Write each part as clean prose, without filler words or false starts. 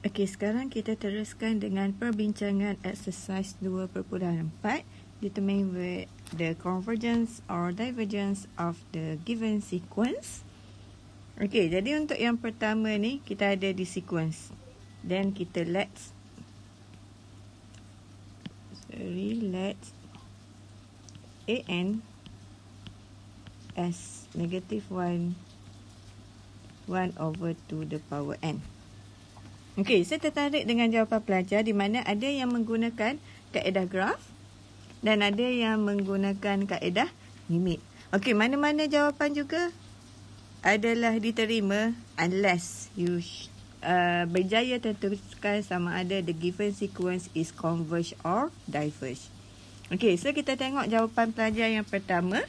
Okey, sekarang kita teruskan dengan perbincangan exercise 2.4. Determine the convergence or divergence of the given sequence. Okey, jadi untuk yang pertama ni, kita ada di sequence. Then kita let an as negative 1 over 2 the power n. Okey, saya tertarik dengan jawapan pelajar di mana ada yang menggunakan kaedah graf dan ada yang menggunakan kaedah limit. Okey, mana-mana jawapan juga adalah diterima unless you berjaya tentukan sama ada the given sequence is converge or diverge. Okey, so kita tengok jawapan pelajar yang pertama.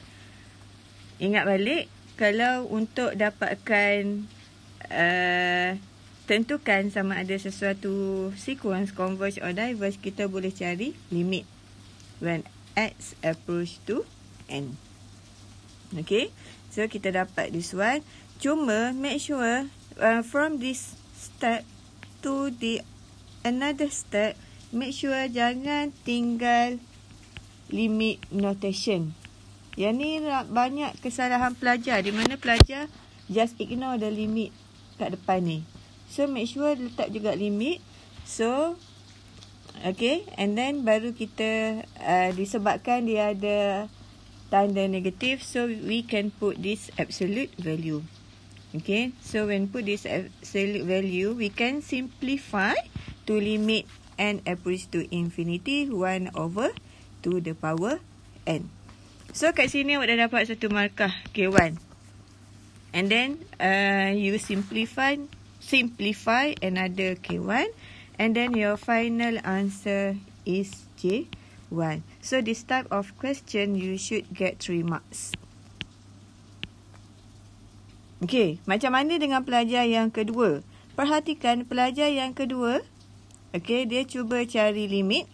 Ingat balik, kalau untuk dapatkan tentukan sama ada sesuatu sequence converge or diverge, kita boleh cari limit when x approach to n. Okay, so kita dapat this one. Cuma make sure from this step to the another step, make sure jangan tinggal limit notation. Yang ni banyak kesalahan pelajar, di mana pelajar just ignore the limit kat depan ni. So make sure letak juga limit. So okay, and then baru kita disebabkan dia ada tanda negatif, so we can put this absolute value. Okay, so when put this absolute value, we can simplify to limit n approach to infinity 1 over 2 the power n. So kat sini awak dah dapat satu markah K1. And then you simplify another K1, and then your final answer is J1. So this type of question you should get 3 marks. Okay, macam mana dengan pelajar yang kedua? Perhatikan pelajar yang kedua. Okay, dia cuba cari limit.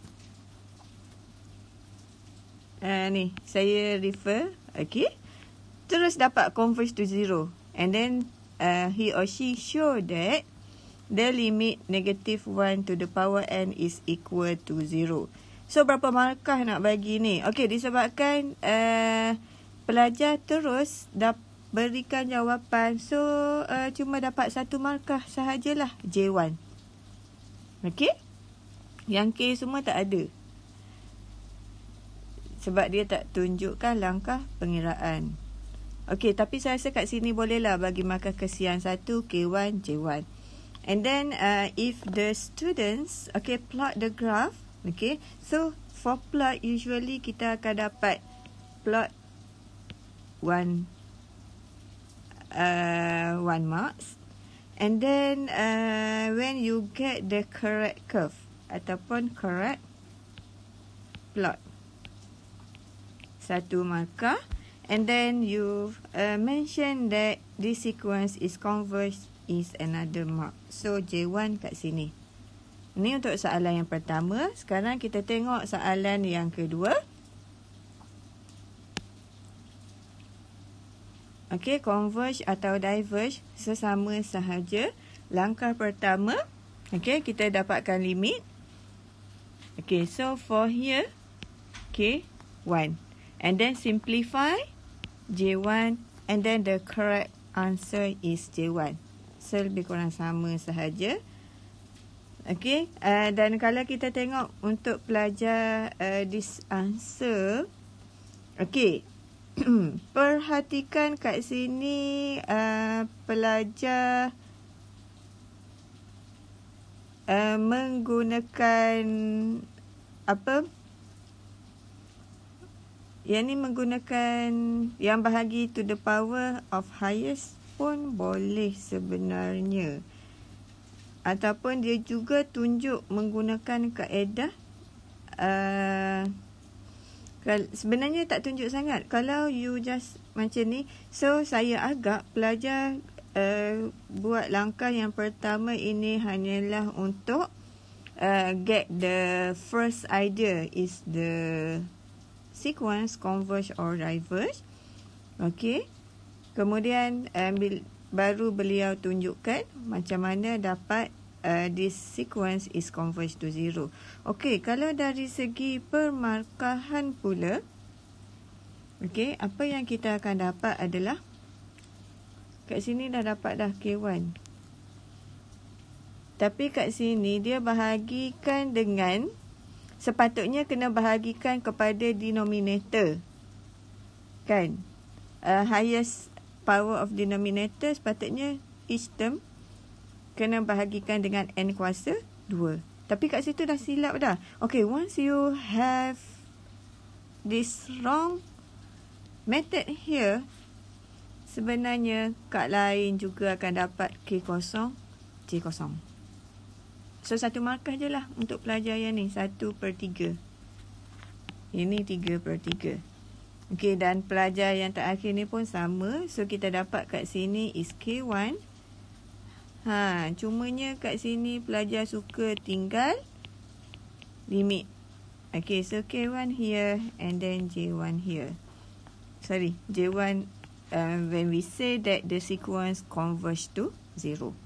Ni, saya refer. Okay, terus dapat converge to 0. And then he or she show that the limit negative 1 to the power n is equal to 0. So, berapa markah nak bagi ni? Okey, disebabkan pelajar terus berikan jawapan. So, cuma dapat satu markah sahajalah, J1. Okey? Yang K semua tak ada. Sebab dia tak tunjukkan langkah pengiraan. Okey, tapi saya rasa kat sini bolehlah bagi markah kesian 1, K1, J1. And then if the students, okay, plot the graph, okay. So for plot, usually kita akan dapat plot 1 marks. And then when you get the correct curve ataupun correct plot, 1 markah. And then you mention that this sequence is converged is another mark. So J1 kat sini. Ini untuk soalan yang pertama. Sekarang kita tengok soalan yang kedua. Okey, converge atau diverge sesama sahaja. Langkah pertama, okey, kita dapatkan limit. Okey, so for here, okay, 1. And then simplify J1, and then the correct answer is J1. So lebih kurang sama sahaja. Okey, dan kalau kita tengok untuk pelajar this answer, okey, perhatikan kat sini pelajar menggunakan apa? Yang ni menggunakan yang bahagi to the power of highest pun boleh sebenarnya. Ataupun dia juga tunjuk menggunakan kaedah sebenarnya tak tunjuk sangat. Kalau you just macam ni, so saya agak pelajar buat langkah yang pertama ini hanyalah untuk get the first idea is the sequence converge or diverge. Okey. Kemudian baru beliau tunjukkan macam mana dapat this sequence is converge to 0. Okey, kalau dari segi permarkahan pula, okey, apa yang kita akan dapat adalah kat sini dah dapat dah K1. Tapi kat sini dia bahagikan dengan, sepatutnya kena bahagikan kepada denominator. Kan? Highest power of denominator sepatutnya each term kena bahagikan dengan n kuasa 2. Tapi kat situ dah silap dah. Okay, once you have this wrong method here, sebenarnya kat lain juga akan dapat K0, J0. So, satu markah je lah untuk pelajar yang ni. 1/3. Ini 3/3. Okey, dan pelajar yang terakhir ni pun sama. So, kita dapat kat sini is K1. Cumanya kat sini pelajar suka tinggal limit. Okay, so K1 here and then J1 here. Sorry, J1 when we say that the sequence converge to 0.